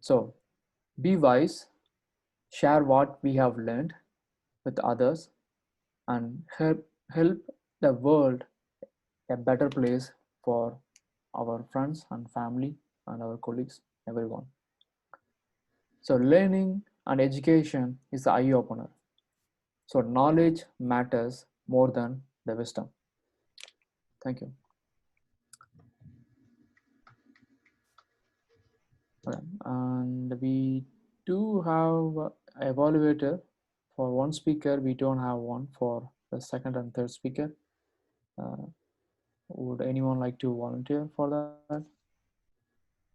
So be wise, share what we have learned with others, and help the world a better place for our friends and family and our colleagues, everyone. So learning and education is the eye opener. So knowledge matters more than the wisdom. Thank you. Okay. And we do have evaluator for one speaker. We don't have one for the second and third speaker. Uh, would anyone like to volunteer for that?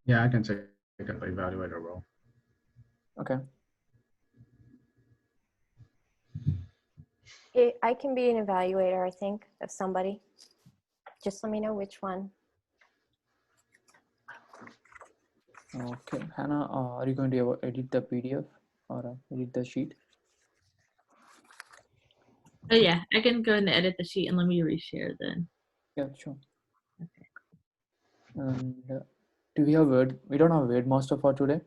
Yeah, I can take up evaluator role. Okay. I can be an evaluator, I think, of somebody. Just let me know which one. Okay. Hannah, are you going to edit the PDF or edit the sheet? Oh yeah, I can go ahead and edit the sheet and let me reshare then. Yeah, sure. Okay. And do we have Word? We don't have Word Master for today.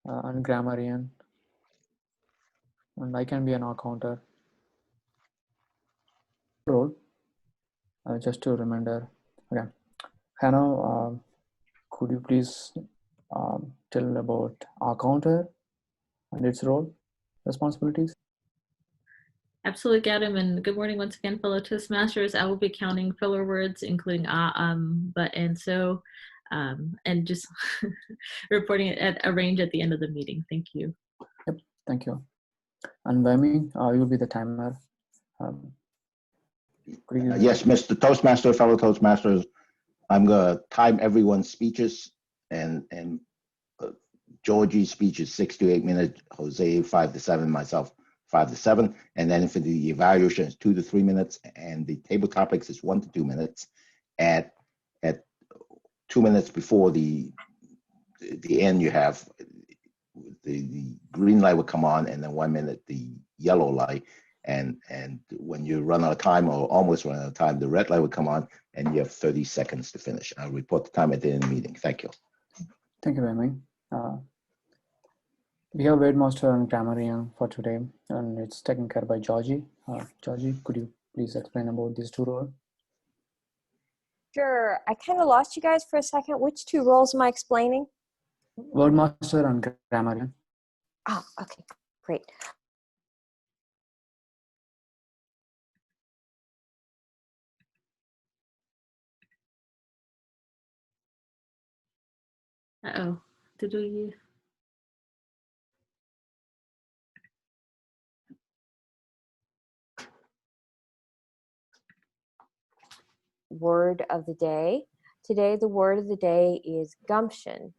And grammarian. And I can be an accountant. Role. Just to reminder. Okay. Hannah, could you please tell about our counter and its role, responsibilities? Absolutely, Gautam, and good morning once again, fellow Toastmasters. I will be counting filler words, including but, and so, and just reporting it at a range at the end of the meeting. Thank you. Yep, thank you. And Vemi, you will be the timer. Yes, Mr. Toastmaster, fellow Toastmasters, I'm gonna time everyone's speeches, and Georgie's speech is 6 to 8 minutes, Jose 5 to 7, myself 5 to 7, and then for the evaluation is 2 to 3 minutes, and the table topics is 1 to 2 minutes. At 2 minutes before the end, you have the green light will come on, and then 1 minute the yellow light. And when you run out of time or almost run out of time, the red light will come on, and you have 30 seconds to finish. I'll report the time at the end of the meeting. Thank you. Thank you, Vemi. We have Wordmaster and grammarian for today, and it's taken care by Georgie. Georgie, could you please explain about these two roles? Sure. I kind of lost you guys for a second. Which two roles am I explaining? Wordmaster and grammarian. Oh, okay, great. Uh-oh, did we? Word of the day. Today, the word of the day is gumption,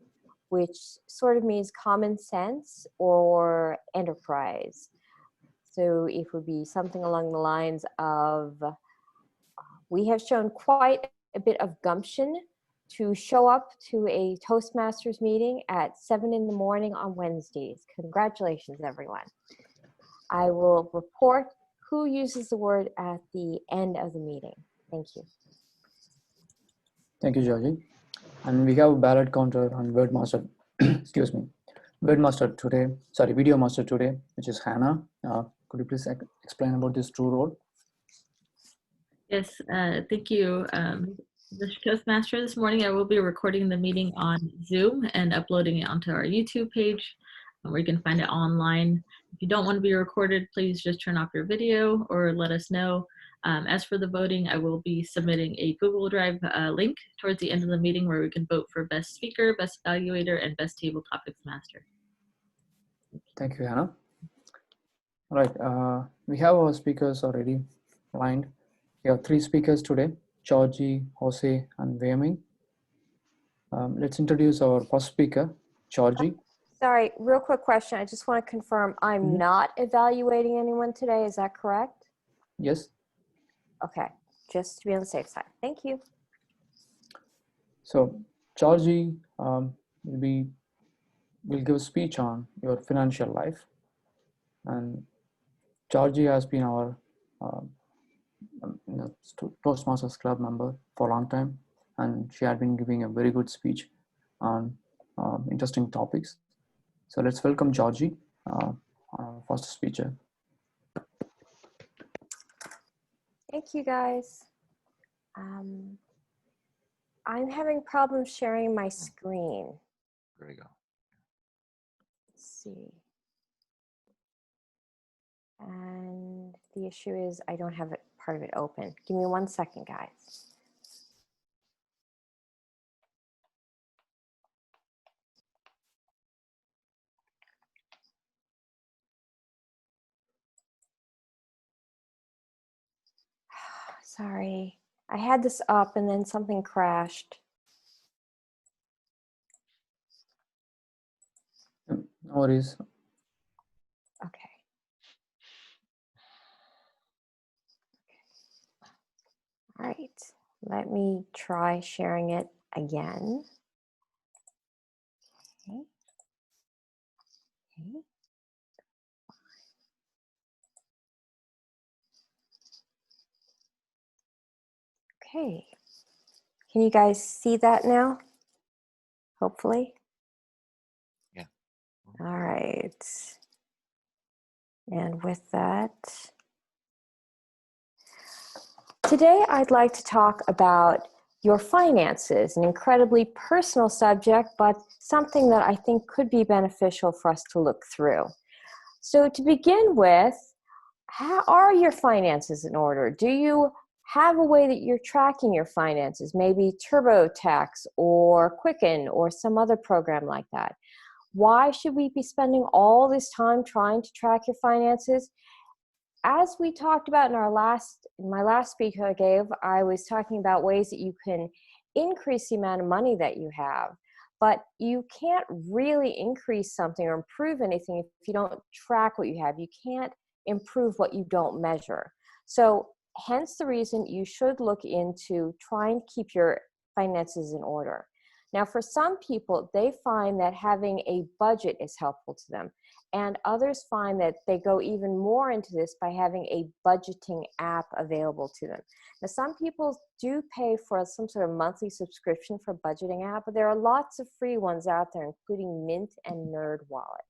which sort of means common sense or enterprise. So it would be something along the lines of, we have shown quite a bit of gumption to show up to a Toastmasters meeting at 7 in the morning on Wednesdays. Congratulations, everyone. I will report who uses the word at the end of the meeting. Thank you. Thank you, Georgie. And we have ballot counter on Wordmaster. Excuse me. Wordmaster today, sorry, Video Master today, which is Hannah. Could you please explain about this two role? Yes, thank you. The Toastmaster, this morning I will be recording the meeting on Zoom and uploading it onto our YouTube page where you can find it online. If you don't want to be recorded, please just turn off your video or let us know. As for the voting, I will be submitting a Google Drive link towards the end of the meeting where we can vote for best speaker, best evaluator, and best table topics master. Thank you, Hannah. All right, we have our speakers already lined. We have 3 speakers today, Georgie, Jose, and Vemi. Let's introduce our first speaker, Georgie. Sorry, real quick question. I just want to confirm I'm not evaluating anyone today. Is that correct? Yes. Okay, just to be on the safe side. Thank you. So Georgie will give a speech on your financial life, and Georgie has been our Toastmasters Club member for a long time, and she had been giving a very good speech on interesting topics. So let's welcome Georgie, our first speaker. Thank you, guys. I'm having problems sharing my screen. There you go. Let's see. And the issue is I don't have part of it open. Give me 1 second, guys. Sorry. I had this up and then something crashed. No worries. Okay. All right. Let me try sharing it again. Okay. Okay. Okay. Can you guys see that now? Hopefully. Yeah. All right. And with that, today I'd like to talk about your finances, an incredibly personal subject, but something that I think could be beneficial for us to look through. So to begin with, how are your finances in order? Do you have a way that you're tracking your finances, maybe TurboTax or Quicken or some other program like that? Why should we be spending all this time trying to track your finances? As we talked about in my last speech I gave, I was talking about ways that you can increase the amount of money that you have, but you can't really increase something or improve anything if you don't track what you have. You can't improve what you don't measure. So hence the reason you should look into trying to keep your finances in order. Now, for some people, they find that having a budget is helpful to them. And others find that they go even more into this by having a budgeting app available to them. Now, some people do pay for some sort of monthly subscription for budgeting app, but there are lots of free ones out there, including Mint and NerdWallet.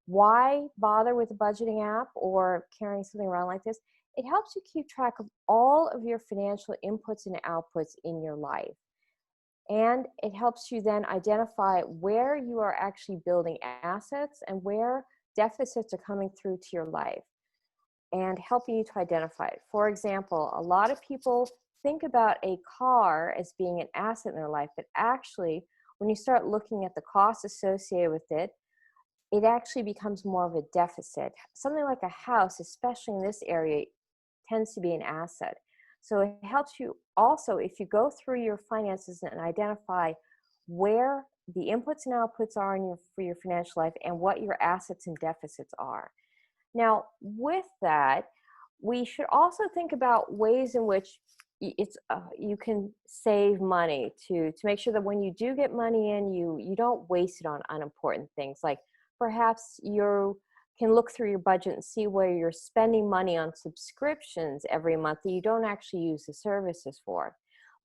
Why bother with a budgeting app or carrying something around like this? It helps you keep track of all of your financial inputs and outputs in your life. And it helps you then identify where you are actually building assets and where deficits are coming through to your life and helping you to identify it. For example, a lot of people think about a car as being an asset in their life, but actually, when you start looking at the costs associated with it, it actually becomes more of a deficit. Something like a house, especially in this area, tends to be an asset. So it helps you also, if you go through your finances and identify where the inputs and outputs are for your financial life and what your assets and deficits are. Now, with that, we should also think about ways in which you can save money to make sure that when you do get money in, you don't waste it on unimportant things. Like perhaps you can look through your budget and see where you're spending money on subscriptions every month that you don't actually use the services for.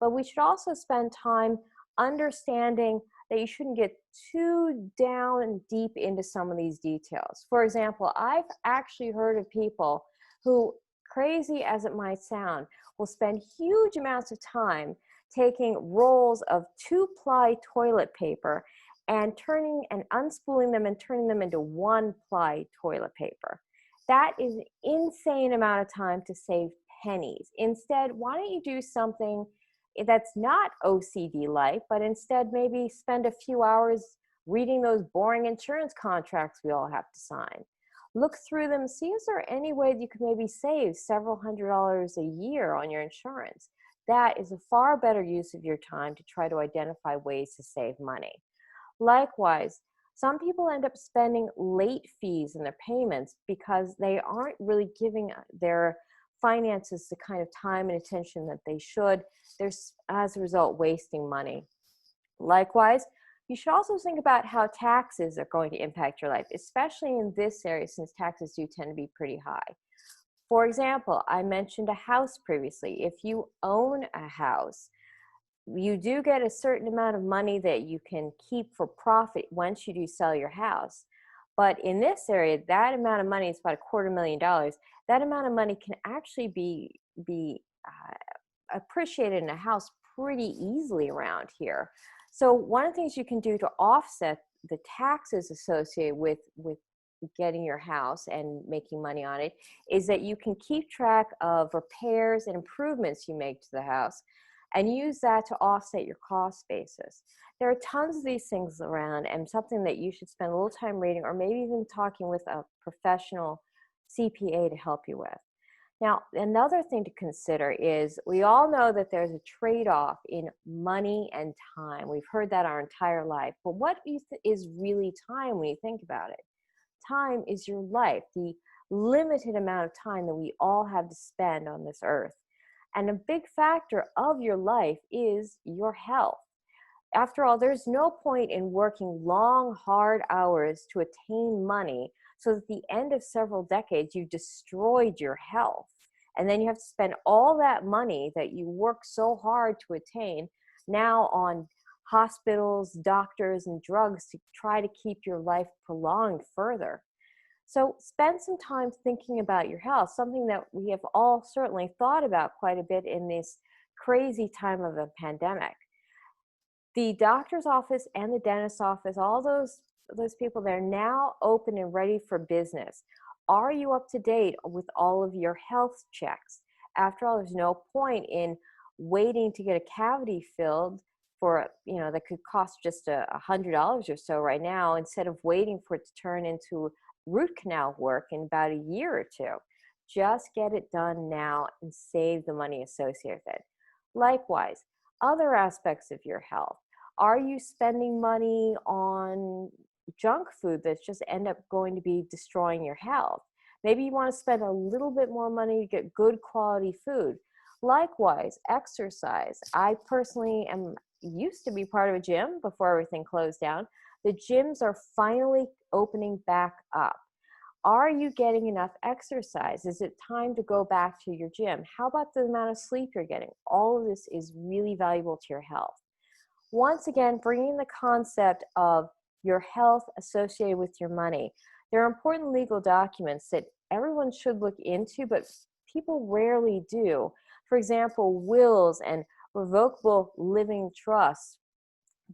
But we should also spend time understanding that you shouldn't get too down deep into some of these details. For example, I've actually heard of people who, crazy as it might sound, will spend huge amounts of time taking rolls of 2-ply toilet paper and turning and unspooling them and turning them into 1-ply toilet paper. That is an insane amount of time to save pennies. Instead, why don't you do something that's not OCD-like, but instead maybe spend a few hours reading those boring insurance contracts we all have to sign. Look through them, see is there any way that you could maybe save several $100s a year on your insurance. That is a far better use of your time to try to identify ways to save money. Likewise, some people end up spending late fees in their payments because they aren't really giving their finances the kind of time and attention that they should. They're, as a result, wasting money. Likewise, you should also think about how taxes are going to impact your life, especially in this area since taxes do tend to be pretty high. For example, I mentioned a house previously. If you own a house, you do get a certain amount of money that you can keep for profit once you do sell your house. But in this area, that amount of money is about $250,000. That amount of money can actually be appreciated in a house pretty easily around here. So one of the things you can do to offset the taxes associated with getting your house and making money on it is that you can keep track of repairs and improvements you make to the house and use that to offset your cost basis. There are tons of these things around, and something that you should spend a little time reading, or maybe even talking with a professional CPA to help you with. Now, another thing to consider is we all know that there's a trade-off in money and time. We've heard that our entire life. But what is really time when you think about it? Time is your life, the limited amount of time that we all have to spend on this earth. And a big factor of your life is your health. After all, there's no point in working long, hard hours to attain money so that at the end of several decades, you've destroyed your health. And then you have to spend all that money that you work so hard to attain now on hospitals, doctors, and drugs to try to keep your life prolonged further. So spend some time thinking about your health, something that we have all certainly thought about quite a bit in this crazy time of a pandemic. The doctor's office and the dentist's office, all those people, they're now open and ready for business. Are you up to date with all of your health checks? After all, there's no point in waiting to get a cavity filled for, that could cost just $100 or so right now, instead of waiting for it to turn into root canal work in about a year or two. Just get it done now and save the money associated with it. Likewise, other aspects of your health. Are you spending money on junk food that's just end up going to be destroying your health? Maybe you want to spend a little bit more money to get good quality food. Likewise, exercise. I personally used to be part of a gym before everything closed down. The gyms are finally opening back up. Are you getting enough exercise? Is it time to go back to your gym? How about the amount of sleep you're getting? All of this is really valuable to your health. Once again, bringing the concept of your health associated with your money. There are important legal documents that everyone should look into, but people rarely do. For example, wills and revocable living trusts.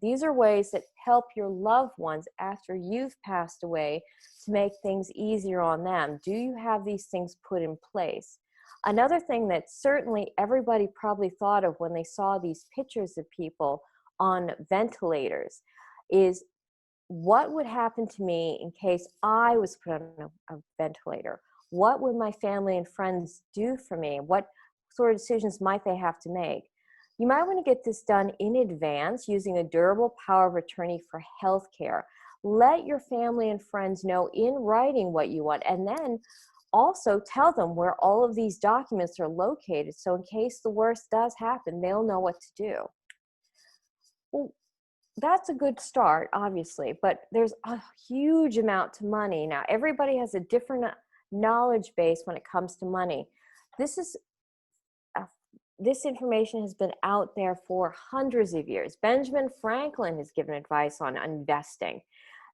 These are ways that help your loved ones after you've passed away to make things easier on them. Do you have these things put in place? Another thing that certainly everybody probably thought of when they saw these pictures of people on ventilators is, what would happen to me in case I was put on a ventilator? What would my family and friends do for me? What sort of decisions might they have to make? You might want to get this done in advance using a durable power of attorney for health care. Let your family and friends know in writing what you want, and then also tell them where all of these documents are located, so in case the worst does happen, they'll know what to do. Well, that's a good start, obviously, but there's a huge amount of money. Now, everybody has a different knowledge base when it comes to money. This information has been out there for hundreds of years. Benjamin Franklin has given advice on investing.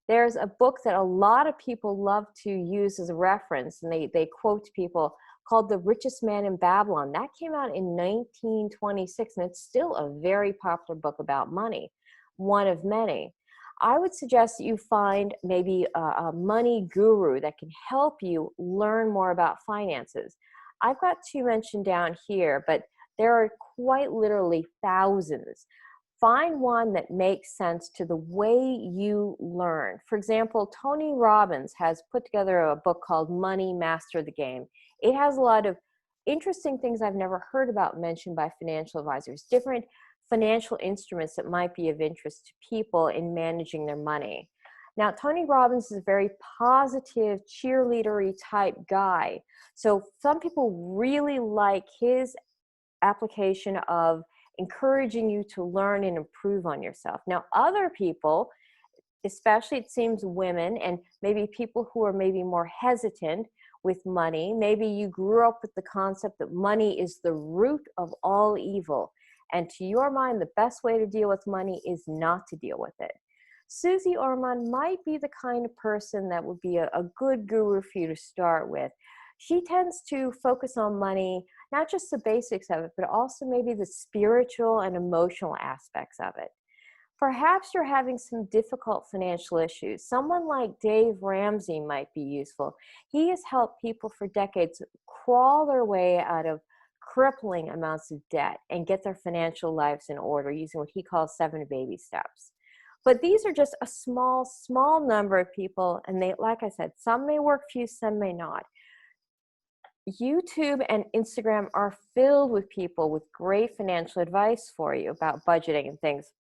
There's a book that a lot of people love to use as a reference, and they quote people, called The Richest Man in Babylon. That came out in 1926, and it's still a very popular book about money, one of many. I would suggest that you find maybe a money guru that can help you learn more about finances. I've got two mentioned down here, but there are quite literally thousands. Find one that makes sense to the way you learn. For example, Tony Robbins has put together a book called Money, Master the Game. It has a lot of interesting things I've never heard about mentioned by financial advisors, different financial instruments that might be of interest to people in managing their money. Now, Tony Robbins is a very positive, cheerleadery type guy. So some people really like his application of encouraging you to learn and improve on yourself. Now, other people, especially it seems women and maybe people who are maybe more hesitant with money, maybe you grew up with the concept that money is the root of all evil. And to your mind, the best way to deal with money is not to deal with it. Susie Orman might be the kind of person that would be a good guru for you to start with. She tends to focus on money, not just the basics of it, but also maybe the spiritual and emotional aspects of it. Perhaps you're having some difficult financial issues. Someone like Dave Ramsey might be useful. He has helped people for decades crawl their way out of crippling amounts of debt and get their financial lives in order using what he calls 7 baby steps. But these are just a small number of people, and they, like I said, some may work for you, some may not. YouTube and Instagram are filled with people with great financial advice for you about budgeting and things,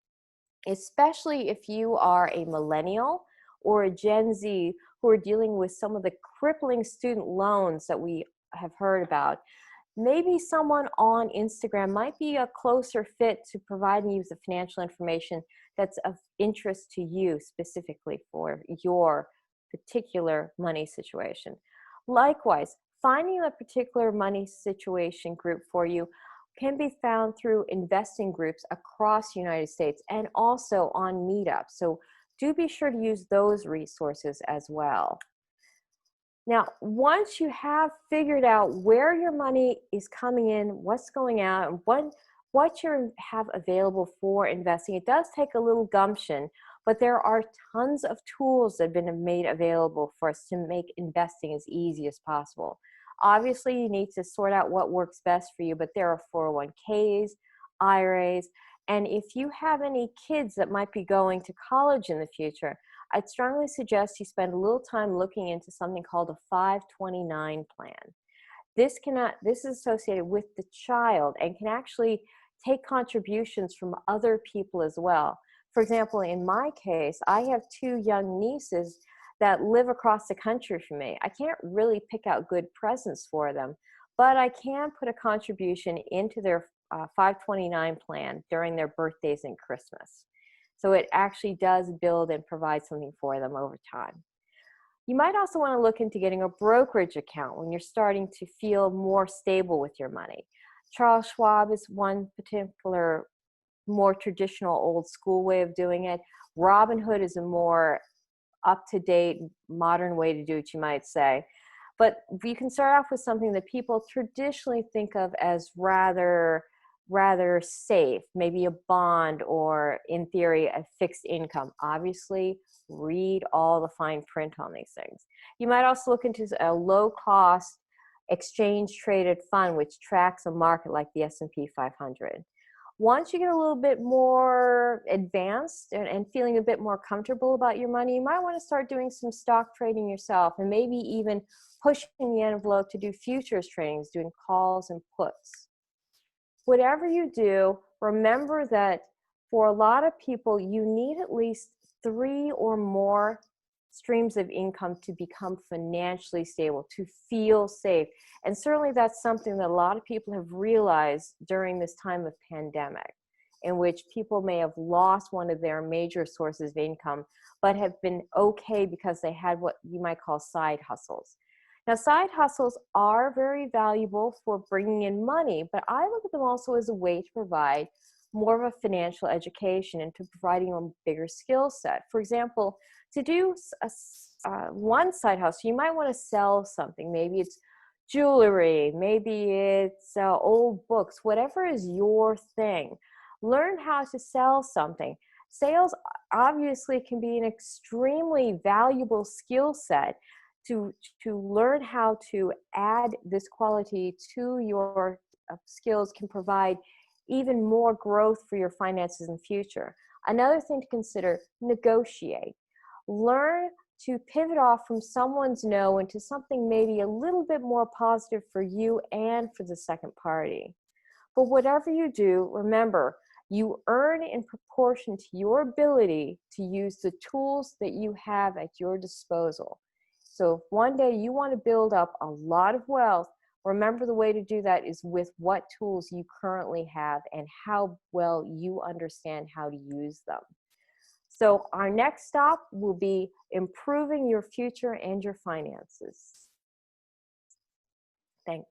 especially if you are a millennial or a Gen Z who are dealing with some of the crippling student loans that we have heard about. Maybe someone on Instagram might be a closer fit to providing you with the financial information that's of interest to you specifically for your particular money situation. Likewise, finding a particular money situation group for you can be found through investing groups across the United States and also on Meetup. So do be sure to use those resources as well. Now, once you have figured out where your money is coming in, what's going out, and what you have available for investing, it does take a little gumption, but there are tons of tools that have been made available for us to make investing as easy as possible. Obviously, you need to sort out what works best for you, but there are 401ks, IRAs, and if you have any kids that might be going to college in the future, I'd strongly suggest you spend a little time looking into something called a 529 plan. This is associated with the child and can actually take contributions from other people as well. For example, in my case, I have 2 young nieces that live across the country from me. I can't really pick out good presents for them, but I can put a contribution into their 529 plan during their birthdays and Christmas. So it actually does build and provide something for them over time. You might also want to look into getting a brokerage account when you're starting to feel more stable with your money. Charles Schwab is one particular more traditional old school way of doing it. Robinhood is a more up-to-date modern way to do it, you might say. But you can start off with something that people traditionally think of as rather safe, maybe a bond or, in theory, a fixed income. Obviously, read all the fine print on these things. You might also look into a low-cost exchange-traded fund which tracks a market like the S&P 500. Once you get a little bit more advanced and feeling a bit more comfortable about your money, you might want to start doing some stock trading yourself and maybe even pushing the envelope to do futures tradings, doing calls and puts. Whatever you do, remember that for a lot of people, you need at least 3 or more streams of income to become financially stable, to feel safe. And certainly that's something that a lot of people have realized during this time of pandemic, in which people may have lost one of their major sources of income, but have been okay because they had what you might call side hustles. Now, side hustles are very valuable for bringing in money, but I look at them also as a way to provide more of a financial education and to providing a bigger skill set. For example, to do one side hustle, you might want to sell something. Maybe it's jewelry, maybe it's old books, whatever is your thing. Learn how to sell something. Sales obviously can be an extremely valuable skill set to learn how to add this quality to your skills can provide even more growth for your finances in the future. Another thing to consider, negotiate. Learn to pivot off from someone's no into something maybe a little bit more positive for you and for the second party. But whatever you do, remember, you earn in proportion to your ability to use the tools that you have at your disposal. So if one day you want to build up a lot of wealth, remember the way to do that is with what tools you currently have and how well you understand how to use them. So our next stop will be improving your future and your finances. Thanks.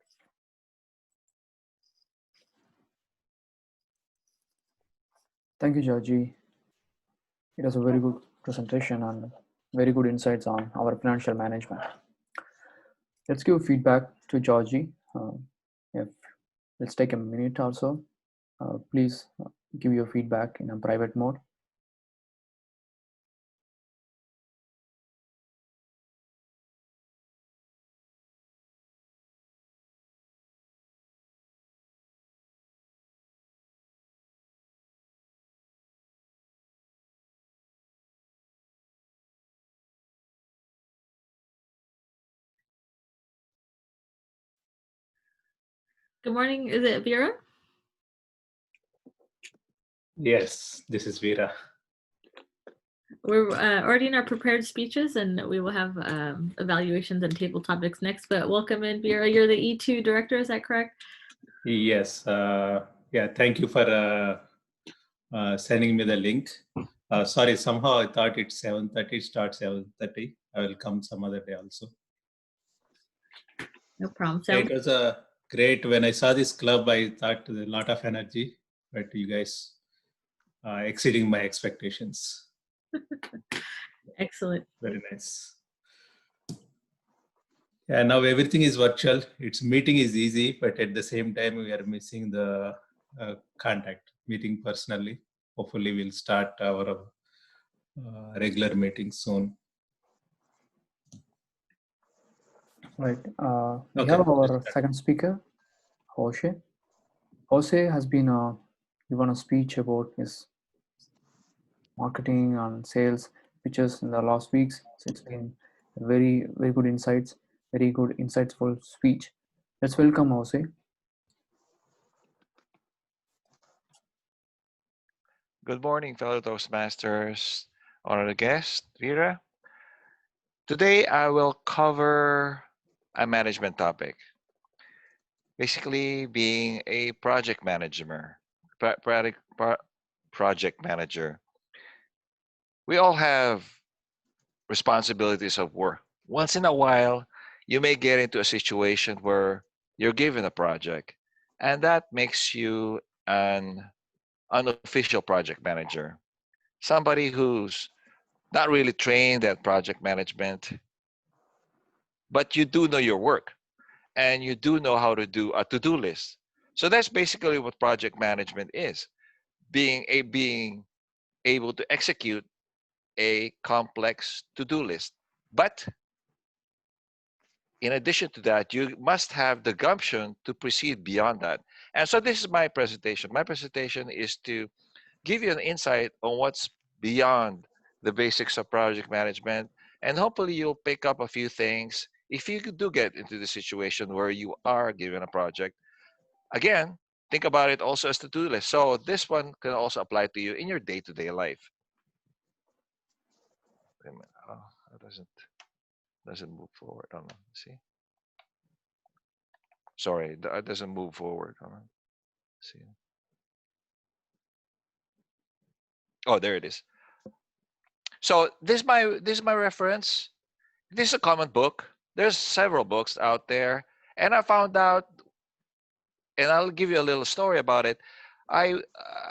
Thank you, Georgie. It was a very good presentation and very good insights on our financial management. Let's give feedback to Georgie. If let's take a minute or so. Please give your feedback in a private mode. Good morning. Is it Vera? Yes, this is Veera. We're already in our prepared speeches, and we will have evaluations and table topics next. But welcome in, Vera. You're the E2 director, is that correct? Yes, yeah, thank you for sending me the link. Sorry, somehow I thought it's 7:30, start 7:30. I will come some other day also. No problem. It was great. When I saw this club, I thought a lot of energy, but you guys exceeding my expectations. Excellent. Very nice. Yeah, now everything is virtual. Its meeting is easy, but at the same time, we are missing the contact, meeting personally. Hopefully, we'll start our regular meetings soon. Right. We Okay. have our second speaker, Jose. Jose has been given a speech about his marketing and sales pitches in the last weeks. So it's been a very good insights, very good insightful speech. Let's welcome Jose. Good morning, fellow Toastmasters, honored guest, Vera. Today I will cover a management topic, basically being a project manager. Project manager. We all have responsibilities of work. Once in a while, you may get into a situation where you're given a project, and that makes you an unofficial project manager. Somebody who's not really trained at project management, but you do know your work and you do know how to do a to-do list. So that's basically what project management is, being able to execute a complex to-do list. But in addition to that, you must have the gumption to proceed beyond that. And so this is my presentation. My presentation is to give you an insight on what's beyond the basics of project management. And hopefully you'll pick up a few things if you do get into the situation where you are given a project. Again, think about it also as to-do list. So this one can also apply to you in your day-to-day life. Wait a minute. Oh, that doesn't move forward. Hold on. See? Sorry, that doesn't move forward. Hold on. See? Oh, there it is. So this is my reference. This is a common book. There's several books out there, and I found out, and I'll give you a little story about it. I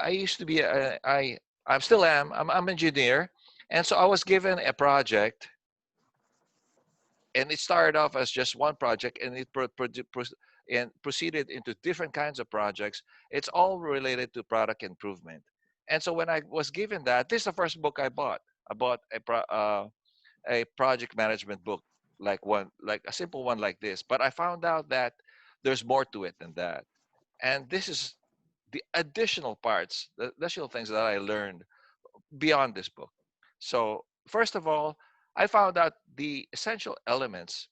I used to be I still am. I'm an engineer, and so I was given a project, and it started off as just one project, and it and proceeded into different kinds of projects. It's all related to product improvement. And so when I was given that, this is the first book I bought. I bought a project management book, like a simple one like this. But I found out that there's more to it than that. And this is the additional parts, the additional things that I learned beyond this book. So first of all, I found out the essential elements,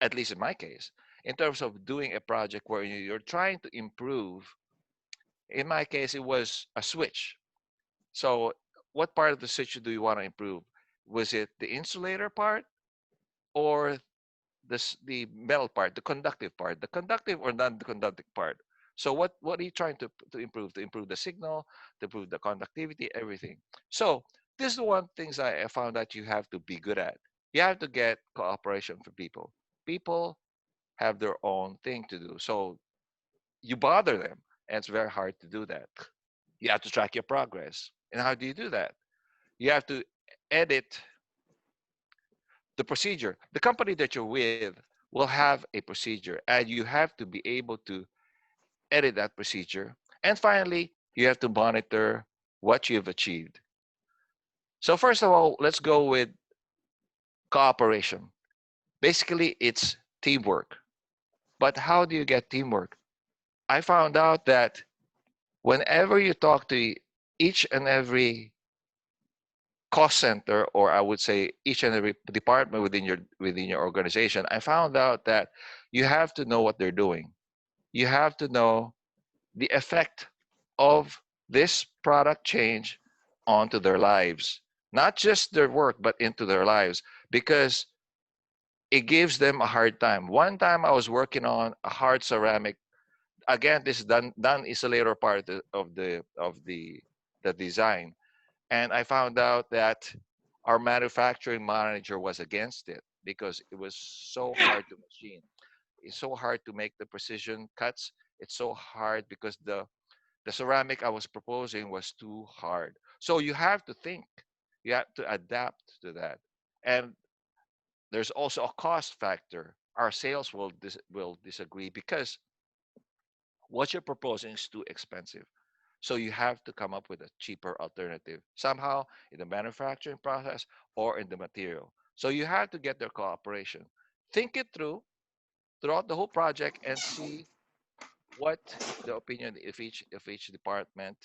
at least in my case, in terms of doing a project where you're trying to improve. In my case, it was a switch. So what part of the switch do you want to improve? Was it the insulator part or the metal part, the conductive or non-conductive part? So what are you trying to improve? To improve the signal, to improve the conductivity, everything. So this is the one things I found that you have to be good at. You have to get cooperation from people. People have their own thing to do. So you bother them, and it's very hard to do that. You have to track your progress. And how do you do that? You have to edit the procedure. The company that you're with will have a procedure, and you have to be able to edit that procedure. And finally, you have to monitor what you've achieved. So first of all, let's go with cooperation. Basically, it's teamwork. But how do you get teamwork? I found out that whenever you talk to each and every cost center, or I would say each and every department within your organization, I found out that you have to know what they're doing. You have to know the effect of this product change onto their lives, not just their work, but into their lives, because it gives them a hard time. One time I was working on a hard ceramic. Again, this done is a later part of the design, and I found out that our manufacturing manager was against it because it was so hard to machine. It's so hard to make the precision cuts. It's so hard because the ceramic I was proposing was too hard. So you have to think, you have to adapt to that. And there's also a cost factor. Our sales will disagree because what you're proposing is too expensive. So you have to come up with a cheaper alternative somehow in the manufacturing process or in the material. So you have to get their cooperation. Think it through throughout the whole project and see what the opinion of each department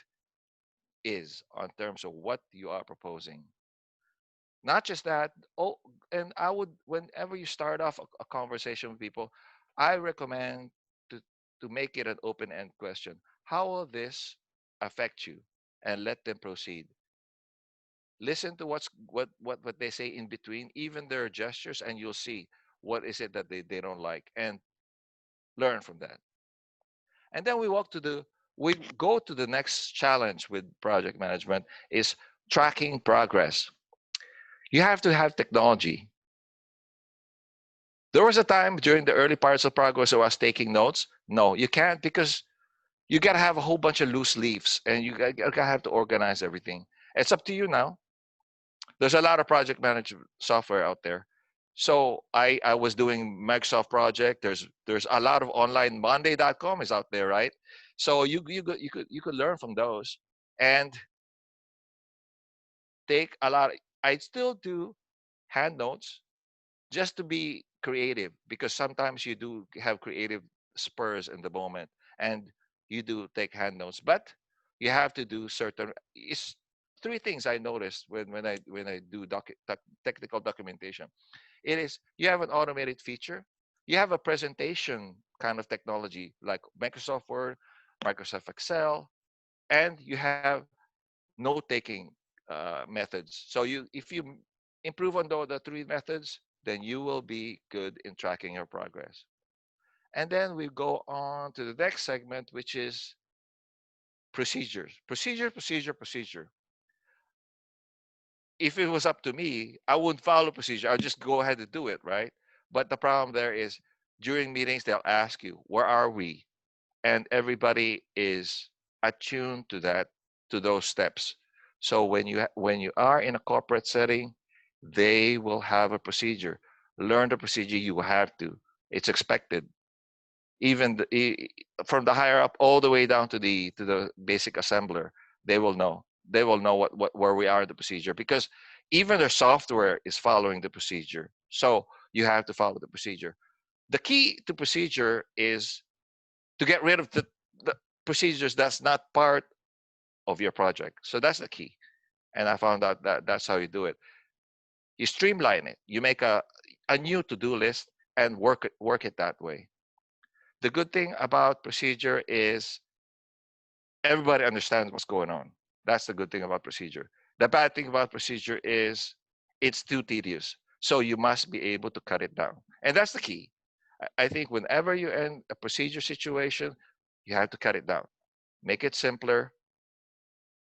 is on terms of what you are proposing. Not just that. Oh, and I would, whenever you start off a conversation with people, I recommend to to make it an open-end question. How will this affect you? And let them proceed. Listen to what they say in between, even their gestures, and you'll see what is it that they don't like, and learn from that. And then we go to the next challenge with project management is tracking progress. You have to have technology. There was a time during the early parts of progress where I was taking notes. No, you can't, because you got to have a whole bunch of loose leaves, and you got to have to organize everything. It's up to you now. There's a lot of project management software out there. So I was doing Microsoft project. There's a lot of online. Monday.com is out there, right? So you could learn from those and take a lot. I still do hand notes just to be creative, because sometimes you do have creative spurs in the moment, and you do take hand notes, but you have to do certain. It's three things I noticed when I do technical documentation. It is, you have an automated feature, you have a presentation kind of technology like Microsoft Word, Microsoft Excel, and you have note-taking methods. So if you improve on the three methods, then you will be good in tracking your progress. And then we go on to the next segment, which is procedures. Procedure. If it was up to me, I wouldn't follow procedure. I'll just go ahead and do it, right? But the problem there is during meetings, they'll ask you, where are we? And everybody is attuned to that, to those steps. So when you are in a corporate setting, they will have a procedure. Learn the procedure. You have to. It's expected. Even from the higher up all the way down to the basic assembler, they will know. They will know what where we are in the procedure, because even their software is following the procedure. So you have to follow the procedure. The key to procedure is to get rid of the procedures that's not part of your project. So that's the key. And I found out that that's how you do it. You streamline it. You make a new to-do list and work it that way. The good thing about procedure is everybody understands what's going on. That's the good thing about procedure. The bad thing about procedure is it's too tedious. So you must be able to cut it down. And that's the key. I think whenever you're in a procedure situation, you have to cut it down, make it simpler,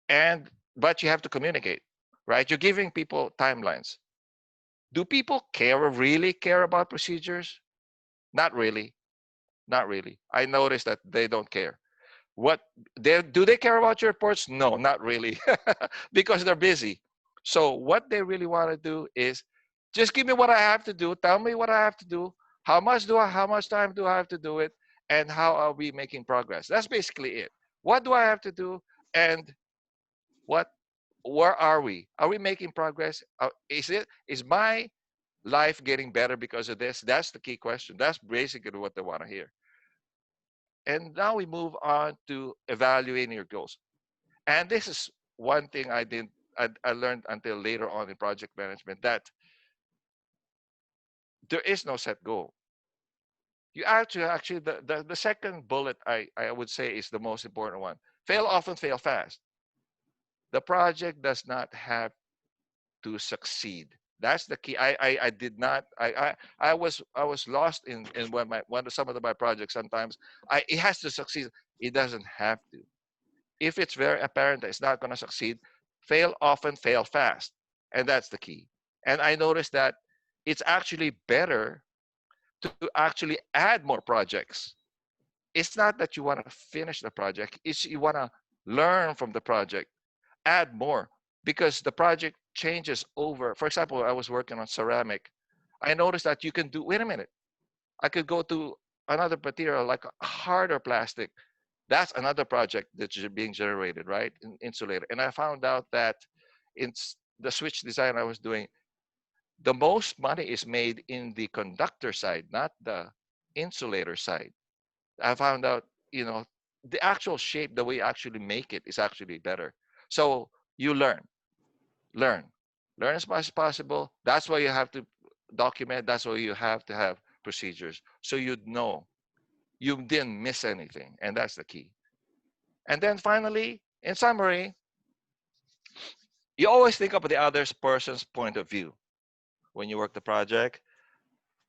and but you have to communicate, right? You're giving people timelines. Do people really care about procedures? Not really. Not really. I noticed that they don't care. What do they care about your reports? No, not really, because they're busy. So what they really want to do is just give me what I have to do. Tell me what I have to do. How much time do I have to do it? And how are we making progress? That's basically it. What do I have to do? And what, where are we? Are we making progress? Is my life getting better because of this? That's the key question. That's basically what they want to hear. And now we move on to evaluating your goals. And this is one thing I learned until later on in project management, that there is no set goal. You actually the second bullet I would say is the most important one. Fail often, fail fast. The project does not have to succeed. That's the key. I did not I was lost in one of some of my projects. Sometimes it has to succeed. It doesn't have to. If it's very apparent that it's not going to succeed, fail often, fail fast. And that's the key. And I noticed that it's actually better to actually add more projects. It's not that you want to finish the project, it's you want to learn from the project, add more, because the project changes over. For example, I was working on ceramic. I noticed that you can do, wait a minute, I could go to another material like a harder plastic. That's another project that's being generated, right? Insulator. And I found out that in the switch design I was doing, the most money is made in the conductor side, not the insulator side. I found out, you know, the actual shape, the way you actually make it is actually better. So you learn, learn as much as possible. That's why you have to document. That's why you have to have procedures. So you know you didn't miss anything. And that's the key. And then finally, in summary, you always think of the other person's point of view when you work the project.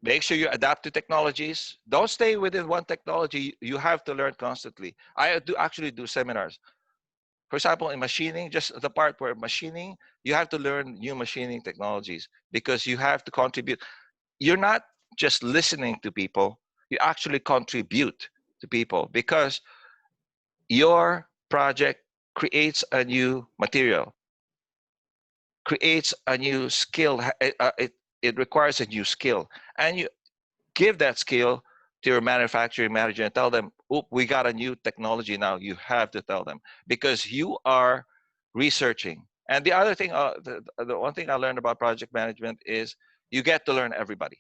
Make sure you adapt to technologies. Don't stay within one technology. You have to learn constantly. I do actually do seminars. For example, in machining, just the part where machining, you have to learn new machining technologies because you have to contribute. You're not just listening to people, you actually contribute to people because your project creates a new material, creates a new skill. It requires a new skill. And you give that skill to your manufacturing manager and tell them, "Oop, we got a new technology now." You have to tell them because you are researching. And the other thing, the one thing I learned about project management is you get to learn everybody.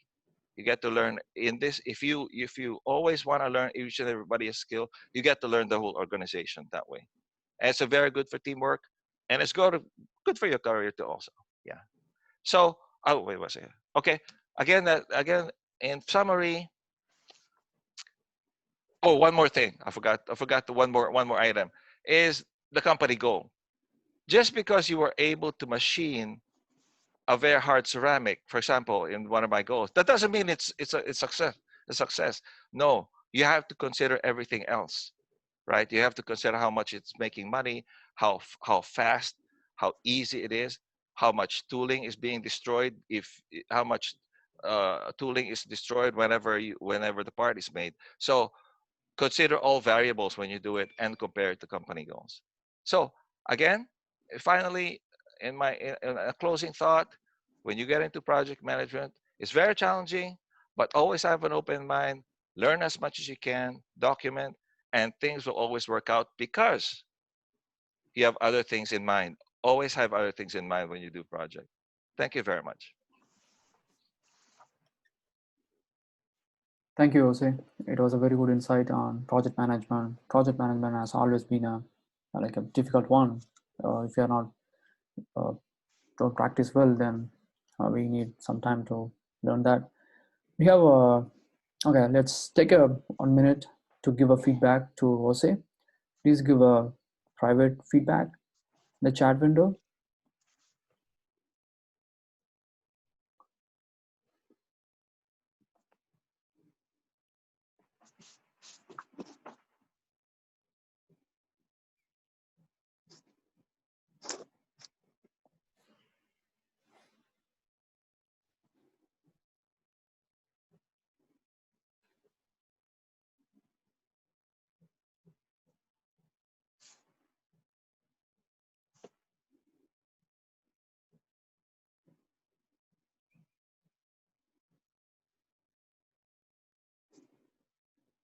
You get to learn in this. If you always want to learn each and everybody's skill, you get to learn the whole organization that way. And it's a very good for teamwork, and it's good for your career too also. Yeah. So, oh wait, what's it? Okay. Again, in summary, oh, one more thing. I forgot the one more item is the company goal. Just because you were able to machine a very hard ceramic, for example, in one of my goals, that doesn't mean it's success. A success. No, you have to consider everything else, right? You have to consider how much it's making money, how fast, how easy it is, how much tooling is being destroyed, how much tooling is destroyed whenever the part is made. So consider all variables when you do it and compare it to company goals. So again, finally, in a closing thought, when you get into project management, it's very challenging, but always have an open mind, learn as much as you can, document, and things will always work out because you have other things in mind. Always have other things in mind when you do project. Thank you very much. Thank you, Jose. It was a very good insight on project management. Project management has always been like a difficult one. If you are not uh, don't practice well, then we need some time to learn that. We have okay. Let's take a 1 minute to give a feedback to Jose. Please give a private feedback in the chat window.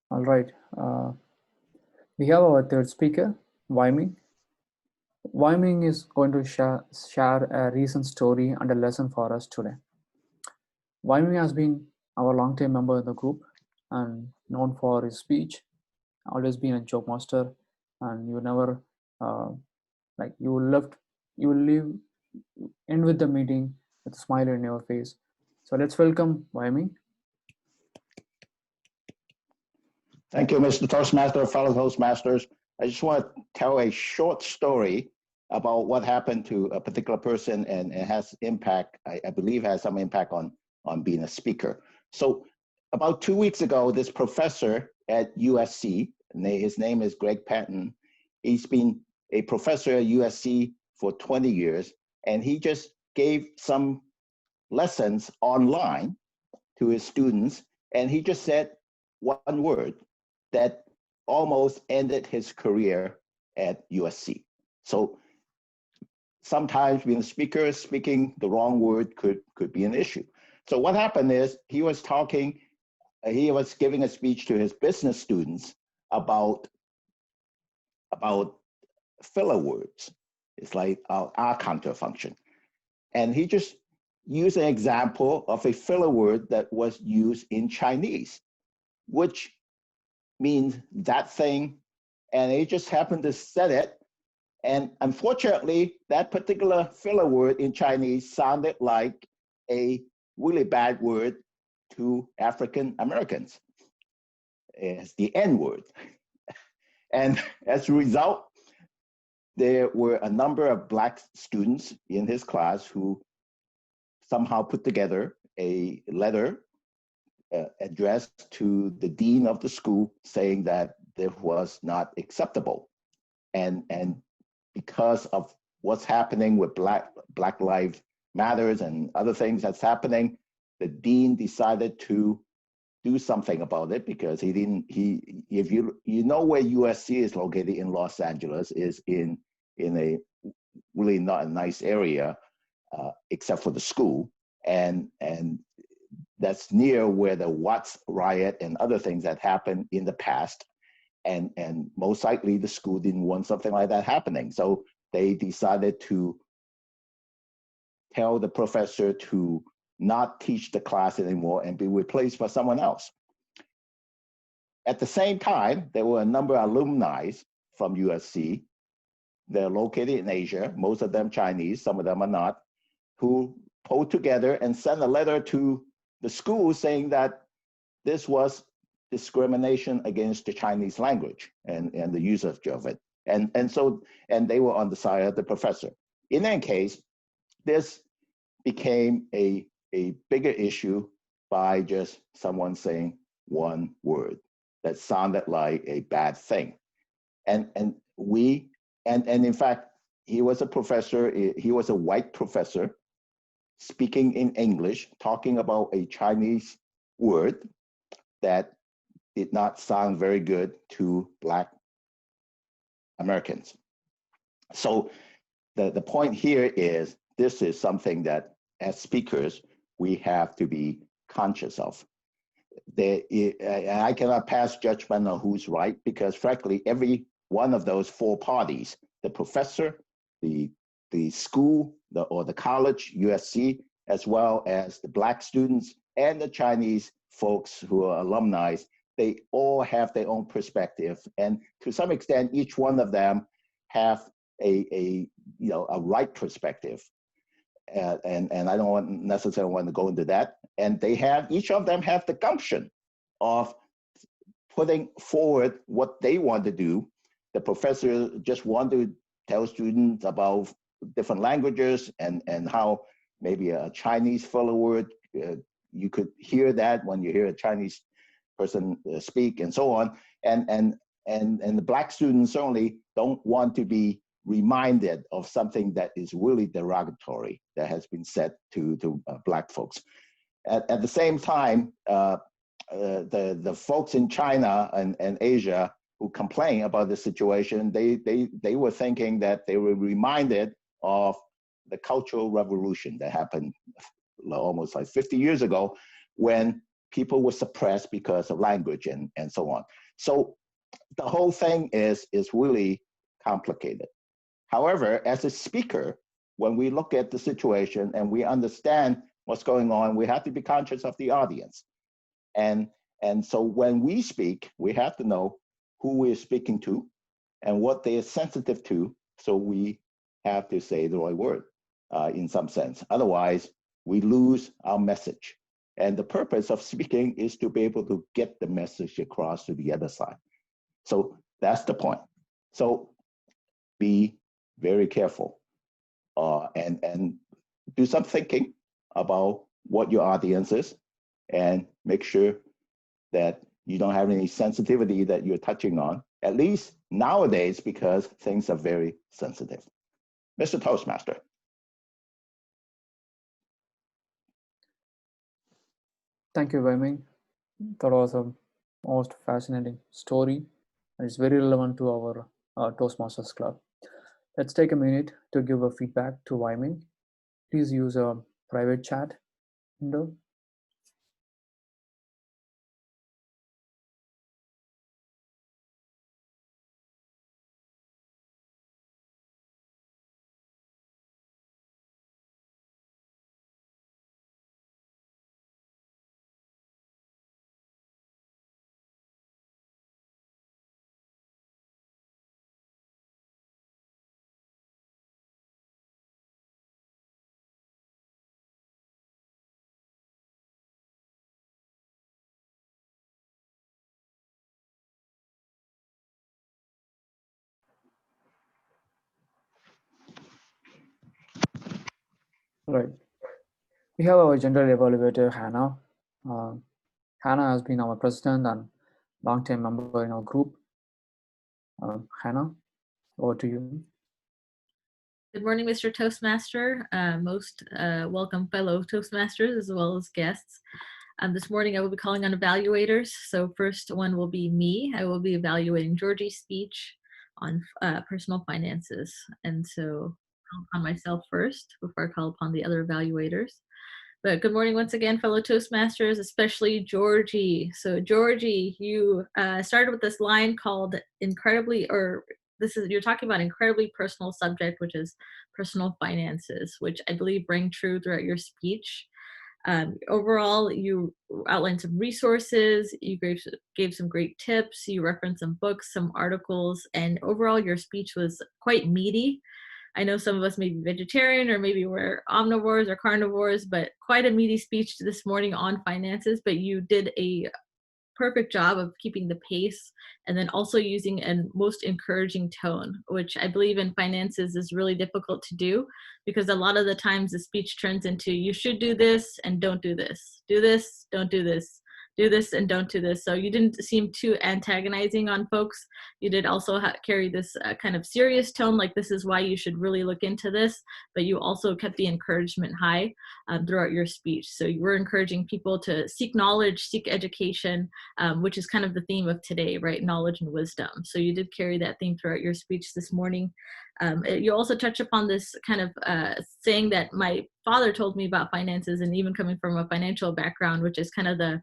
All right. We have our third speaker, Wyoming. Wyoming is going to share a recent story and a lesson for us today. Wyoming has been our long-time member in the group and known for his speech, always been a joke master, and you never like you will leave end with the meeting with a smile on your face. So let's welcome Wyoming. Thank you, Mr. Toastmaster, fellow Toastmasters. I just want to tell a short story about what happened to a particular person, and it has impact, I believe has some impact on being a speaker. So about 2 weeks ago, this professor at USC, his name is Greg Patton. He's been a professor at USC for 20 years, and he just gave some lessons online to his students, and he just said one word that almost ended his career at USC. So sometimes being a speaker, speaking the wrong word could be an issue. So what happened is he was giving a speech to his business students about filler words. It's like our counter function. And he just used an example of a filler word that was used in Chinese, which means that thing, and he just happened to say it. And unfortunately, that particular filler word in Chinese sounded like a really bad word to African Americans. It's the N word. And as a result, there were a number of Black students in his class who somehow put together a letter addressed to the dean of the school saying that this was not acceptable. And because of what's happening with Black Lives Matters and other things that's happening, the dean decided to do something about it, because if you know where USC is located in Los Angeles, is in a really not a nice area, except for the school, and that's near where the Watts riot and other things that happened in the past. And most likely the school didn't want something like that happening. So they decided to tell the professor to not teach the class anymore and be replaced by someone else. At the same time, there were a number of alumni from USC. They're located in Asia, most of them Chinese, some of them are not, who pulled together and sent a letter to the school saying that this was discrimination against the Chinese language and the usage of it. And they were on the side of the professor. In any case, this became a bigger issue by just someone saying one word that sounded like a bad thing. And in fact, he was a professor, he was a white professor speaking in English, talking about a Chinese word that did not sound very good to Black Americans. So the point here is, this is something that as speakers, we have to be conscious of. I cannot pass judgment on who's right, because frankly, every one of those four parties, the professor, the school, or the college, USC, as well as the Black students and the Chinese folks who are alumni, they all have their own perspective. And to some extent, each one of them have a right perspective. And I don't necessarily want to go into that. And each of them have the gumption of putting forward what they want to do. The professor just want to tell students about different languages and how maybe a Chinese filler word, you could hear that when you hear a Chinese person speak and so on. And the Black students certainly don't want to be reminded of something that is really derogatory that has been said to Black folks. At the same time, the folks in China and Asia who complain about the situation, they were thinking that they were reminded of the Cultural Revolution that happened almost like 50 years ago, when people were suppressed because of language and so on. So the whole thing is really complicated. However, as a speaker, when we look at the situation and we understand what's going on, we have to be conscious of the audience. And so when we speak, we have to know who we're speaking to and what they are sensitive to, so we have to say the right word in some sense. Otherwise, we lose our message. And the purpose of speaking is to be able to get the message across to the other side. So that's the point. So be very careful and do some thinking about what your audience is, and make sure that you don't have any sensitivity that you're touching on, at least nowadays, because things are very sensitive. Mr. Toastmaster. Thank you, Weiming. That was a most fascinating story, and it's very relevant to our Toastmasters Club. Let's take a minute to give a feedback to Weiming. Please use a private chat window. Right. We have our general evaluator, Hannah. Hannah has been our president and long-time member in our group. Hannah, over to you. Good morning, Mr. Toastmaster, most welcome fellow Toastmasters as well as guests. This morning I will be calling on evaluators. So first one will be me. I will be evaluating Georgie's speech on personal finances. And so I'll call on myself first before I call upon the other evaluators. But good morning once again, fellow Toastmasters, especially Georgie. So Georgie, you started with this line called incredibly, or you're talking about incredibly personal subject, which is personal finances, which I believe rang true throughout your speech. Overall, you outlined some resources, you gave some great tips, you referenced some books, some articles, and overall your speech was quite meaty. I know some of us may be vegetarian or maybe we're omnivores or carnivores, but quite a meaty speech this morning on finances, but you did a perfect job of keeping the pace and then also using a most encouraging tone, which I believe in finances is really difficult to do, because a lot of the times the speech turns into you should do this and don't do this, do this, don't do this, do this and don't do this. So you didn't seem too antagonizing on folks. You did also carry this kind of serious tone, like this is why you should really look into this, but you also kept the encouragement high throughout your speech. So you were encouraging people to seek knowledge, seek education, which is kind of the theme of today, right? Knowledge and wisdom. So you did carry that theme throughout your speech this morning. You also touch upon this kind of saying that my father told me about finances, and even coming from a financial background, which is kind of the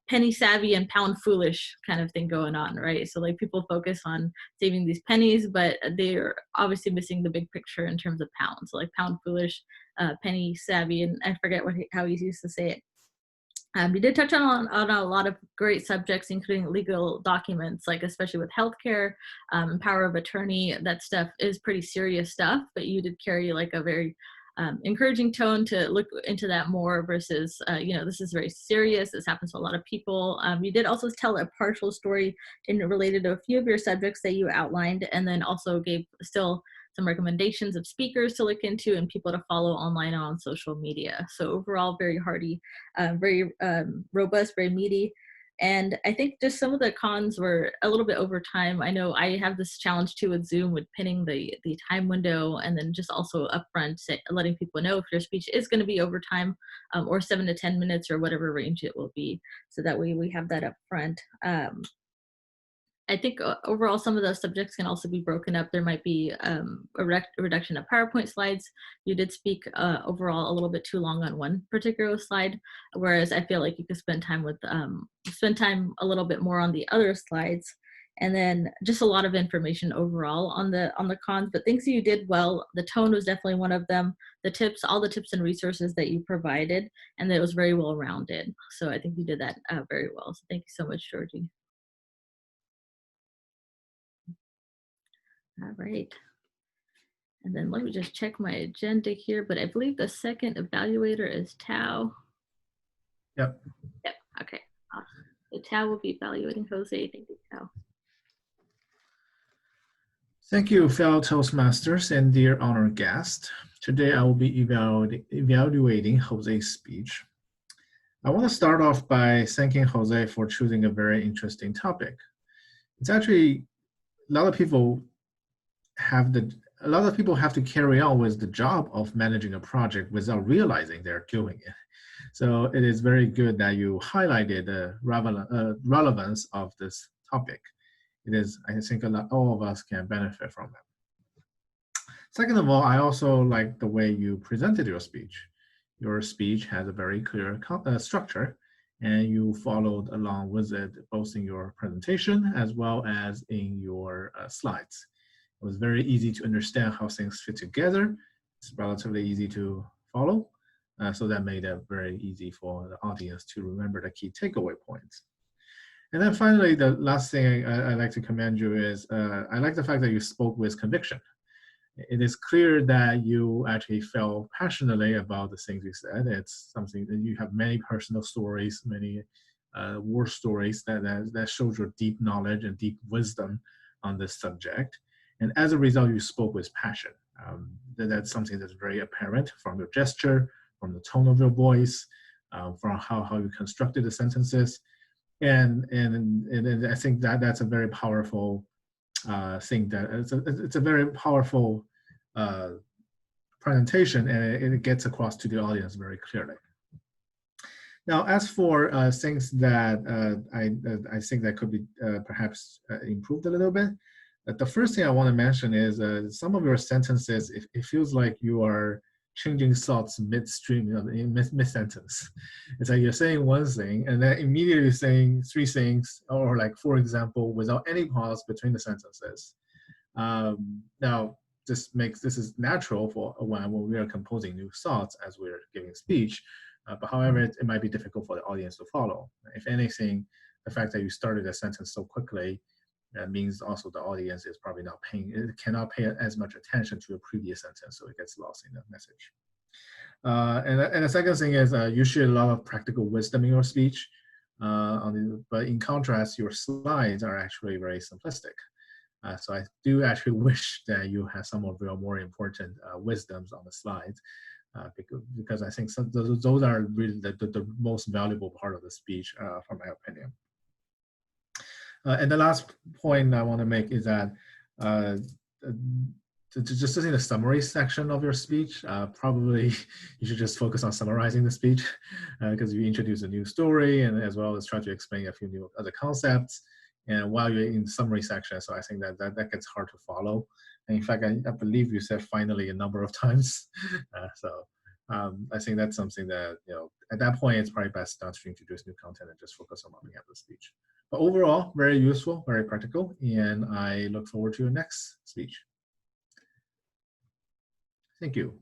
penny savvy and pound foolish kind of thing going on, right? So like people focus on saving these pennies, but they're obviously missing the big picture in terms of pounds. So like pound foolish, penny savvy, and I forget how he used to say it. We did touch on a lot of great subjects, including legal documents, like especially with healthcare, power of attorney. That stuff is pretty serious stuff, but you did carry like a very encouraging tone to look into that more versus, this is very serious. This happens to a lot of people. You did also tell a partial story related to a few of your subjects that you outlined, and then also gave still some recommendations of speakers to look into and people to follow online on social media. So overall, very hearty, very robust, very meaty. And I think just some of the cons were a little bit over time. I know I have this challenge too with Zoom with pinning the time window, and then just also upfront letting people know if your speech is going to be over time, or 7 to 10 minutes or whatever range it will be. So that way we have that up front. I think overall some of those subjects can also be broken up. There might be a reduction of PowerPoint slides. You did speak overall a little bit too long on one particular slide, whereas I feel like you could spend time a little bit more on the other slides. And then just a lot of information overall on the cons, but things that you did well. The tone was definitely one of them. The tips, all the tips and resources that you provided, and that it was very well rounded. So I think you did that very well. So thank you so much, Georgie. All right. And then let me just check my agenda here, but I believe the second evaluator is Tao. Yep. Yep. Okay. Awesome. So Tao will be evaluating Jose. Thank you, Tao. Thank you, fellow Toastmasters and dear honored guest. Today I will be evaluating Jose's speech. I want to start off by thanking Jose for choosing a very interesting topic. It's actually a lot of people have to carry on with the job of managing a project without realizing they're doing it. So it is very good that you highlighted the relevance of this topic. It is, I think, all of us can benefit from it. Second of all, I also like the way you presented your speech. Your speech has a very clear structure, and you followed along with it both in your presentation as well as in your slides. It was very easy to understand how things fit together. It's relatively easy to follow. So that made it very easy for the audience to remember the key takeaway points. And then finally, the last thing I like to commend you is I like the fact that you spoke with conviction. It is clear that you actually felt passionately about the things you said. It's something that you have many personal stories, many war stories that shows your deep knowledge and deep wisdom on this subject. And as a result, you spoke with passion. That's something that's very apparent from your gesture, from the tone of your voice, from how you constructed the sentences. And I think that's a very powerful thing. It's a very powerful presentation, and it gets across to the audience very clearly. Now, as for things that I think that could be perhaps improved a little bit, the first thing I want to mention is some of your sentences, it feels like you are changing thoughts midstream, in mid-sentence. It's like you're saying one thing and then immediately saying three things, or like, for example, without any pause between the sentences. Now, this is natural for when we are composing new thoughts as we're giving speech, but however, it might be difficult for the audience to follow. If anything, the fact that you started a sentence so quickly means also the audience is probably cannot pay as much attention to a previous sentence, so it gets lost in the message. And the second thing is you share a lot of practical wisdom in your speech, but in contrast, your slides are actually very simplistic. So I do actually wish that you have some of your more important wisdoms on the slides, because I think those are really the most valuable part of the speech, from my opinion. And the last point I want to make is that just in the summary section of your speech, probably you should just focus on summarizing the speech, because you introduce a new story and as well as try to explain a few new other concepts. And while you're in the summary section, so I think that gets hard to follow. And in fact, I believe you said finally a number of times. I think that's something that, at that point, it's probably best not to introduce new content and just focus on mopping up the speech. But overall, very useful, very practical, and I look forward to your next speech. Thank you.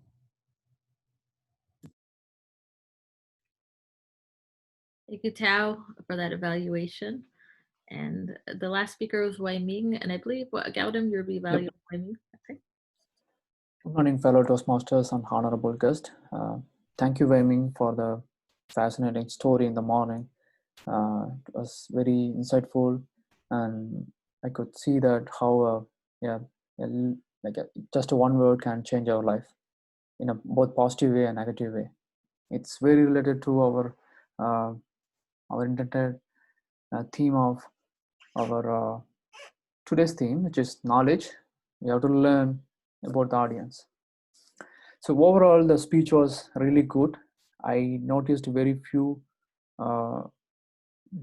Thank you, Tao, for that evaluation. And the last speaker was Wei Ming, and I believe Gautam, you'll be evaluating Wei Ming. Okay. Good morning, fellow Toastmasters and honorable guest. Thank you, Wei Ming, for the fascinating story in the morning. It was very insightful, and I could see that how just one word can change our life in a both positive way and negative way. It's very related to our intended theme of our today's theme, which is knowledge. We have to learn about the audience. So overall, the speech was really good. I noticed very few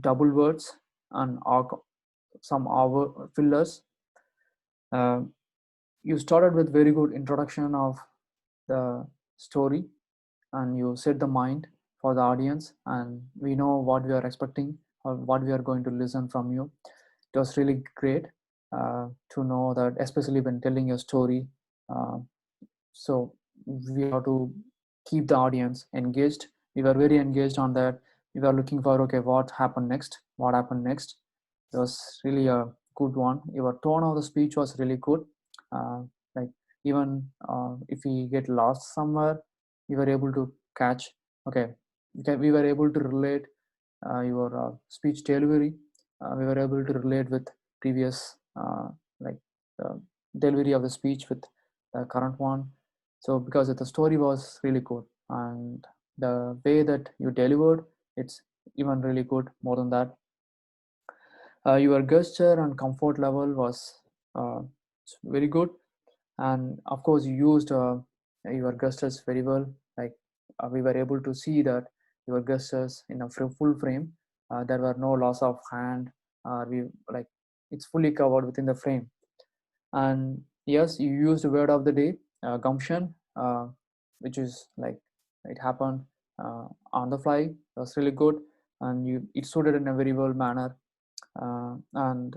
double words and some hour fillers. You started with very good introduction of the story, and you set the mind for the audience, and we know what we are expecting or what we are going to listen from you. It was really great to know that, especially when telling your story. uh, so we have to keep the audience engaged. We were very engaged on that. We were looking for, okay, what happened next, what happened next. It was really a good one. Your tone of the speech was really good. Like, even if we get lost somewhere, we were able to catch, okay, we were able to relate your speech delivery. We were able to relate with previous like delivery of the speech with the current one. So because the story was really good, and the way that you delivered, it's even really good. More than that, your gesture and comfort level was uh, very good, and of course you used your gestures very well. Like, we were able to see that your gestures in a full frame. There were no loss of hand. We like, it's fully covered within the frame. And yes, you used the word of the day, gumption, which is like, it happened on the fly. It was really good, and it suited in a very well manner. And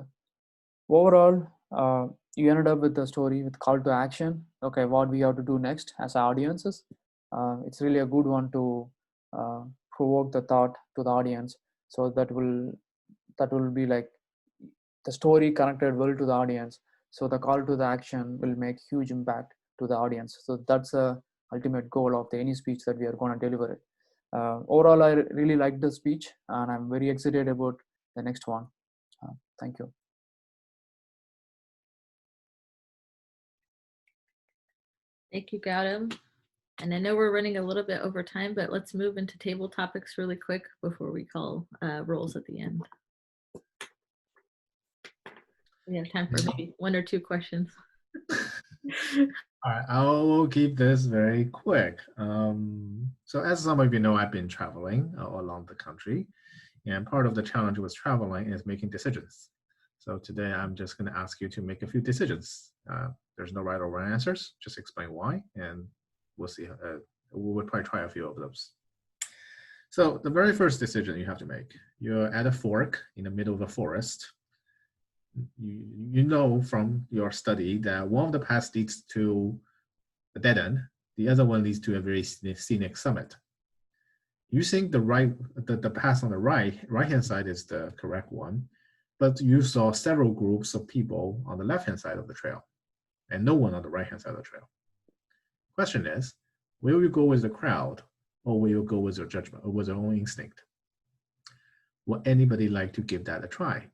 overall, you ended up with the story with call to action. Okay, what we have to do next as audiences. It's really a good one to provoke the thought to the audience. So that will be like, the story connected well to the audience. So the call to the action will make huge impact to the audience. So that's the ultimate goal of any speech that we are going to deliver it. Overall, I really liked the speech, and I'm very excited about the next one. Thank you. Thank you, Gautam. And I know we're running a little bit over time, but let's move into table topics really quick before we call rolls at the end. We have time for maybe 1 or 2 questions. All right, I will keep this very quick. So as some of you know, I've been traveling along the country, and part of the challenge with traveling is making decisions. So today I'm just going to ask you to make a few decisions. There's no right or wrong answers, just explain why, and we'll see. We'll probably try a few of those. So the very first decision you have to make, you're at a fork in the middle of a forest. You know from your study that one of the paths leads to a dead end, the other one leads to a very scenic summit. You think the path on the right hand side is the correct one, but you saw several groups of people on the left hand side of the trail and no one on the right hand side of the trail. Question is, will you go with the crowd, or will you go with your judgment, or with your own instinct? Would anybody like to give that a try?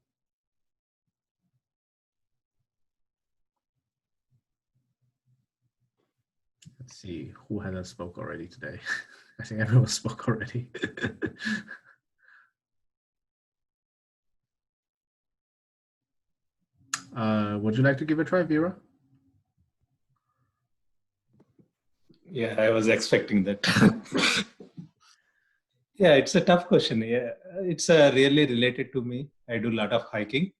Let's see who hasn't spoke already today. I think everyone spoke already. Would you like to give it a try, Vera? Yeah, I was expecting that. Yeah, it's a tough question. Yeah, it's really related to me. I do a lot of hiking.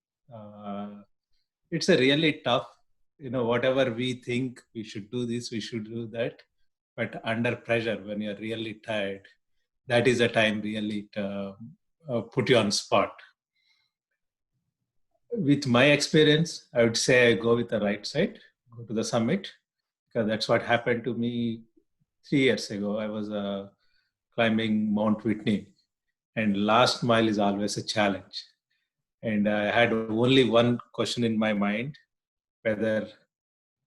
It's a really tough, whatever we think we should do this, we should do that. But under pressure, when you're really tired, that is a time really to put you on spot. With my experience, I would say I go with the right side, go to the summit, because that's what happened to me 3 years ago. I was climbing Mount Whitney, and last mile is always a challenge. And I had only one question in my mind, whether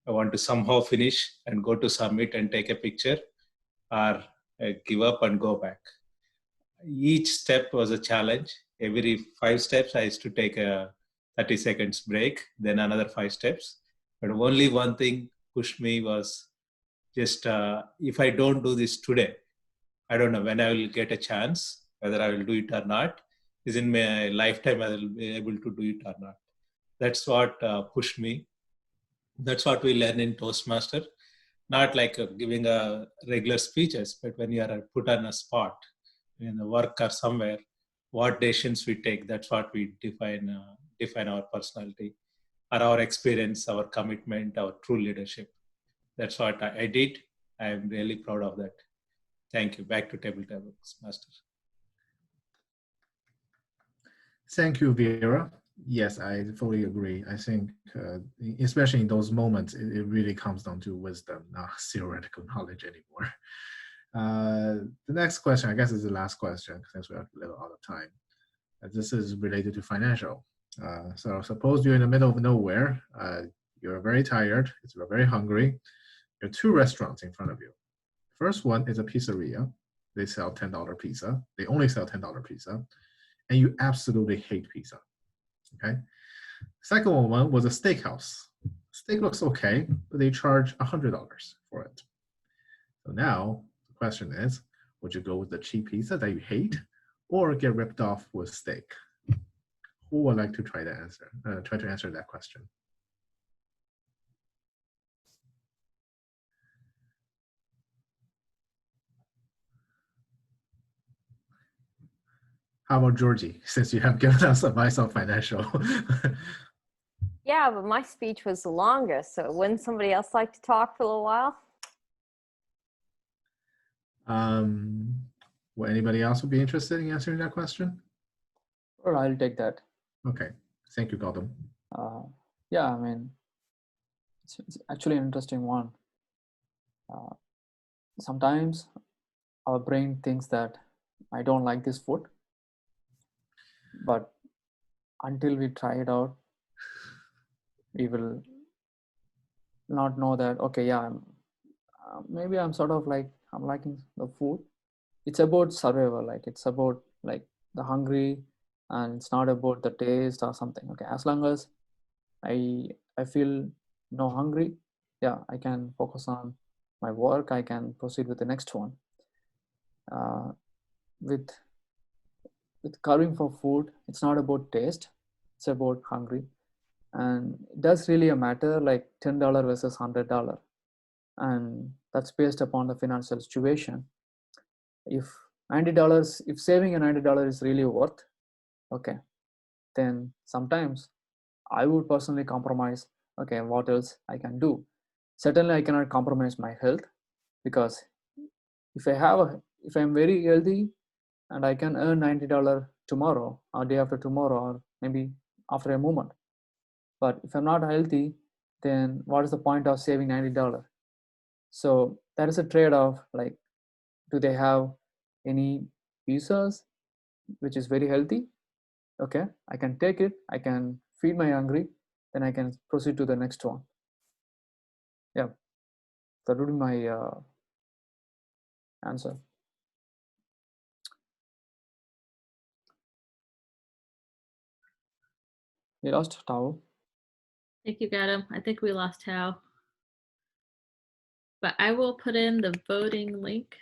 I want to somehow finish and go to summit and take a picture, or give up and go back. Each step was a challenge. Every 5 steps, I used to take a 30 seconds break, then another 5 steps. But only one thing pushed me was just, if I don't do this today, I don't know when I will get a chance, whether I will do it or not. Is in my lifetime I will be able to do it or not. That's what pushed me. That's what we learn in Toastmaster. Not like giving a regular speeches, but when you are put on a spot, in the work or somewhere, what decisions we take, that's what we define define our personality or our experience, our commitment, our true leadership. That's what I did. I'm really proud of that. Thank you. Back to Toastmasters. Thank you, Vera. Yes, I fully agree. I think, especially in those moments, it really comes down to wisdom, not theoretical knowledge anymore. The next question, I guess, is the last question since we have a little out of time. This is related to financial. So suppose you're in the middle of nowhere. You're very tired. You're very hungry. There are two restaurants in front of you. First one is a pizzeria. They sell $10 pizza. They only sell $10 pizza. And you absolutely hate pizza. Okay. Second one was a steakhouse. Steak looks okay, but they charge $100 for it. So now the question is, would you go with the cheap pizza that you hate, or get ripped off with steak? Who would like to try to answer that question? How about Georgie, since you have given us advice on financial? Yeah, but my speech was the longest, so wouldn't somebody else like to talk for a little while? Would anybody else would be interested in answering that question? Or I'll take that. Okay, thank you, Gautam. Yeah, I mean, it's actually an interesting one. Sometimes our brain thinks that I don't like this food, but until we try it out, we will not know that, okay, yeah, maybe I'm sort of like, I'm liking the food. It's about survival, like it's about like the hungry, and it's not about the taste or something. Okay, as long as I feel no hungry, yeah, I can focus on my work. I can proceed with the next one. With carving for food, it's not about taste, it's about hungry. And it does really a matter, like $10 versus $100, and that's based upon the financial situation. If $90, if saving a $90 is really worth, okay, then sometimes I would personally compromise. Okay, what else I can do? Certainly I cannot compromise my health, because if I'm very healthy and I can earn $90 tomorrow or day after tomorrow, or maybe after a moment, but if I'm not healthy, then what is the point of saving $90? So that is a trade-off. Like, do they have any pizzas which is very healthy? Okay, I can take it, I can feed my hungry, then I can proceed to the next one. Yeah, that would be my answer. We lost Tao. Thank you, Gautam. I think we lost Tao. But I will put in the voting link.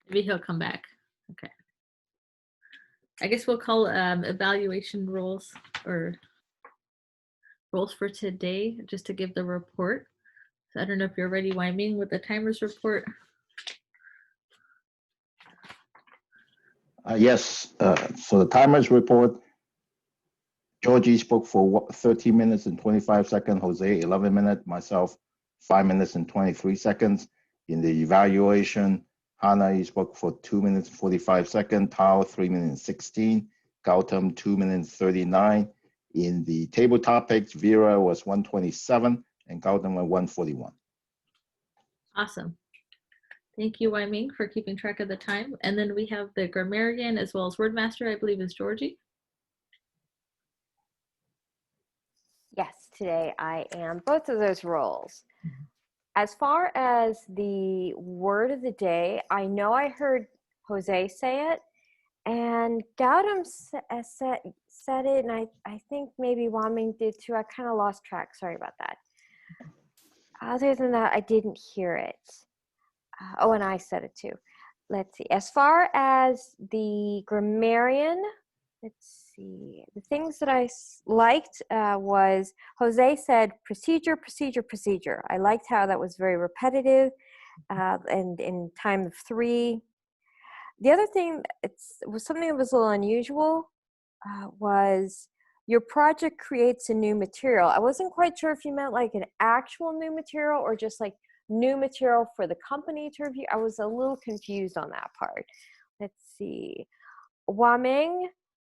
Maybe he'll come back. Okay. I guess we'll call evaluation roles or roles for today, just to give the report. So I don't know if you're ready, Wai-Ming, with the timers report. Yes, so the timers report, Georgie spoke for 13 minutes and 25 seconds, Jose 11 minutes, myself 5 minutes and 23 seconds. In the evaluation, Hana, you spoke for 2 minutes and 45 seconds, Tao 3 minutes and 16, Gautam 2 minutes 39. In the table topics, Vera was 127 and Gautam was 141. Awesome. Thank you, Wai-Ming, for keeping track of the time. And then we have the grammarian as well as wordmaster, I believe is Georgie. Yes, today I am both of those roles. As far as the word of the day, I know I heard Jose say it, and Gautam said it, and I think maybe Wai-Ming did too. I kind of lost track. Sorry about that. Other than that, I didn't hear it. Oh, and I said it too. Let's see. As far as the grammarian, let's see. The things that I liked was Jose said procedure, procedure, procedure. I liked how that was very repetitive and in time of 3. The other thing, was something that was a little unusual, was your project creates a new material. I wasn't quite sure if you meant like an actual new material or just like new material for the company to review. I was a little confused on that part. Let's see. Waming,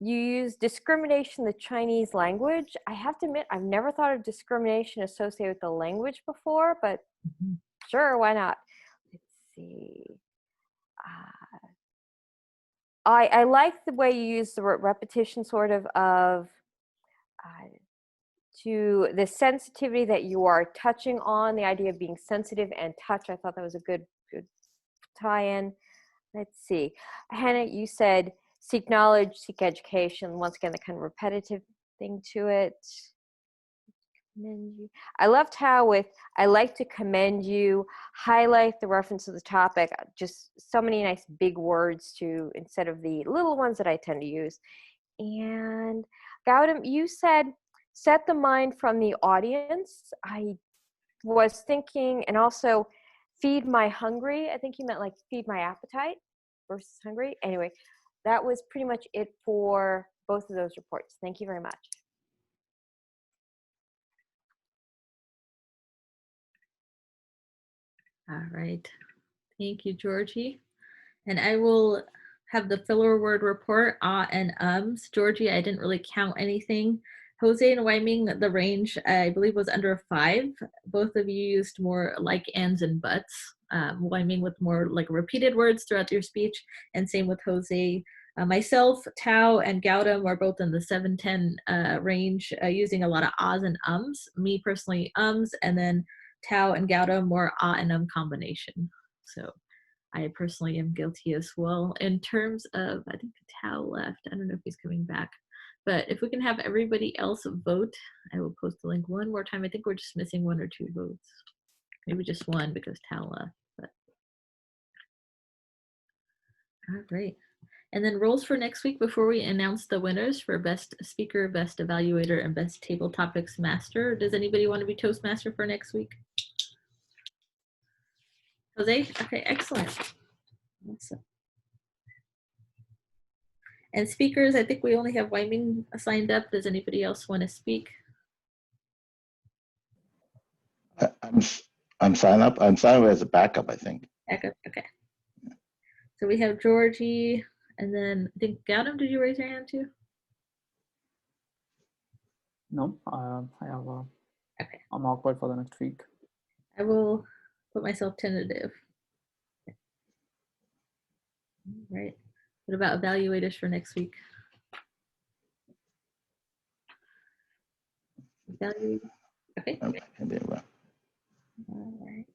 you use discrimination in the Chinese language. I have to admit, I've never thought of discrimination associated with the language before, but sure, why not? Let's see. I like the way you use the repetition sort of to the sensitivity that you are touching on, the idea of being sensitive and touch. I thought that was a good tie-in. Let's see. Hannah, you said seek knowledge, seek education. Once again, the kind of repetitive thing to it. Commend you. I loved how with I like to commend you, highlight the reference to the topic, just so many nice big words to instead of the little ones that I tend to use. And Gautam, you said set the mind from the audience. I was thinking, and also feed my hungry. I think you meant like feed my appetite versus hungry. Anyway, that was pretty much it for both of those reports. Thank you very much. All right. Thank you, Georgie. And I will have the filler word report, and ums. Georgie, I didn't really count anything. Jose and Wyming, the range, I believe, was under 5. Both of you used more like, ands, and buts. Wyming with more like repeated words throughout your speech, and same with Jose. Myself, Tao, and Gautam are both in the 7-10 range, using a lot of ahs and ums. Me personally, ums, and then Tao and Gautam more ah and combination. So I personally am guilty as well. In terms of, I think Tao left. I don't know if he's coming back. But if we can have everybody else vote, I will post the link one more time. I think we're just missing 1 or 2 votes. Maybe just 1 because Tao left. But all right. And then roles for next week before we announce the winners for Best Speaker, Best Evaluator, and Best Table Topics Master. Does anybody want to be Toastmaster for next week? Jose? Okay, excellent. Awesome. And speakers, I think we only have Wyming signed up. Does anybody else want to speak? I'm signed up. I'm signed up as a backup, I think. Backup, okay. So we have Georgie, and then I think Gautam, did you raise your hand too? No, I have. Okay. I'm awkward for the next week. I will put myself tentative. Okay. All right. What about evaluators for next week? Evaluate. Okay. All right.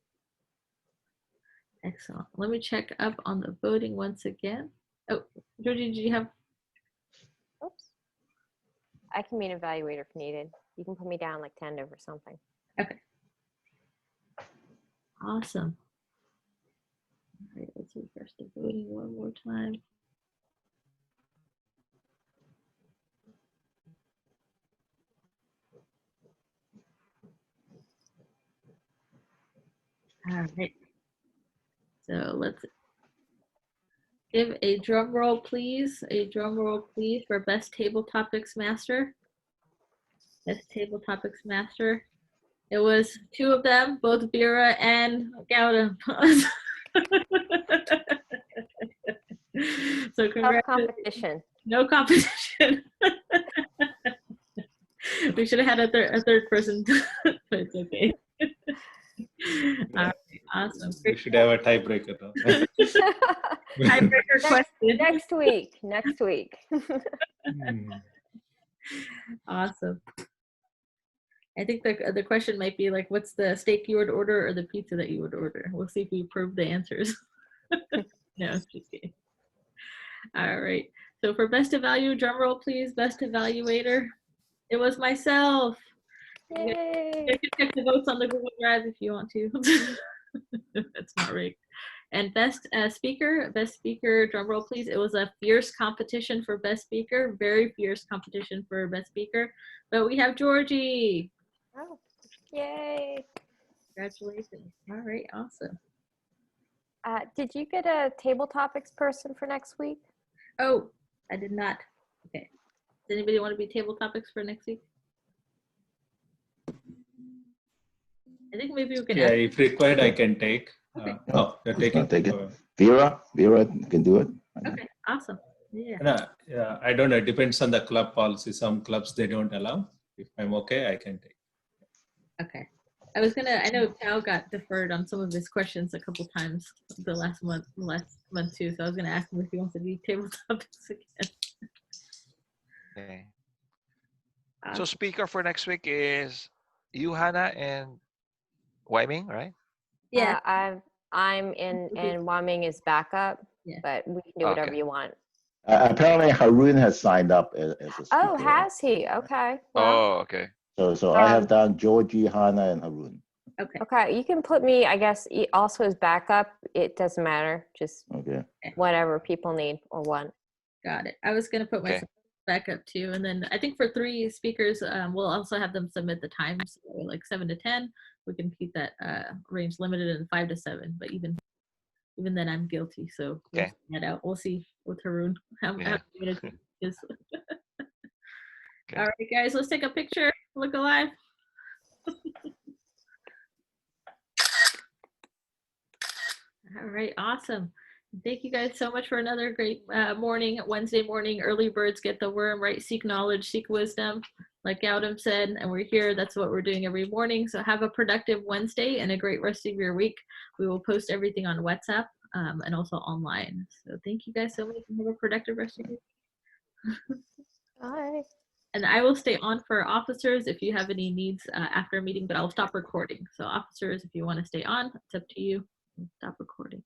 Excellent. Let me check up on the voting once again. Oh, Georgie, did you have? Oops. I can be an evaluator if needed. You can put me down like tentative or something. Okay. Awesome. All right, let's refresh the voting one more time. All right. So let's give a drum roll, please. A drum roll, please, for Best Table Topics Master. Best Table Topics Master. It was 2 of them, both Vera and Gautam. So Tough competition. No competition. We should have had a third person, but it's okay. All right, awesome. We should have a tiebreaker now. Tiebreaker question. Next week. Next week. Awesome. I think the question might be like, what's the steak you would order or the pizza that you would order? We'll see if we prove the answers. No, just kidding. All right. So for best evaluator, drum roll, please. Best evaluator. It was myself. Yay. You can check the votes on the Google Drive if you want to. That's not rigged. And best speaker, drum roll please. It was a fierce competition for best speaker, very fierce competition for best speaker. But we have Georgie. Oh, yay. Congratulations. All right, awesome. Did you get a table topics person for next week? Oh, I did not. Okay. Does anybody want to be table topics for next week? I think maybe we can Yeah, ask. if required, I can take. Okay. Oh, you're Who's gonna taking. take it? Vera can do it. Okay, awesome. Yeah. No, yeah, I don't know. It depends on the club policy. Some clubs they don't allow. If I'm okay, I can take. Okay. I know Cal got deferred on some of his questions a couple times the last month too. So I was gonna ask him if he wants to be table topics again. Okay. So Awesome. speaker for next week is you, Hannah, and Wyming, right? Yeah. I'm in, and Waming is backup, Yeah. but we can do whatever Okay. you want. Apparently Haroon has signed up as a speaker. Oh, has he? Okay. Well, Oh, okay. So I have done Georgie, Hannah, and Haroon. Okay. okay. You can put me, I guess, also as backup. It doesn't matter. Just Okay. whatever people need or want. Got it. I was gonna put Okay. myself back up too, and then I think for 3 speakers, we'll also have them submit the times, so like 7 to 10. We can keep that range limited in 5 to 7. But even then, I'm guilty, so we'll Okay. figure that out. We'll see with Haroon how Yeah. many minutes it is. Okay. All right, guys, let's take a picture. Look alive. All right, awesome. Thank you guys so much for another great morning, Wednesday morning. Early birds get the worm, right? Seek knowledge, seek wisdom, like Gautam said, and we're here. That's what we're doing every morning. So have a productive Wednesday and a great rest of your week. We will post everything on WhatsApp and also online. So thank you guys so much and have a productive rest of your week. Bye. And I will stay on for officers if you have any needs after a meeting, but I'll stop recording. So officers, if you want to stay on, it's up to you. Stop recording.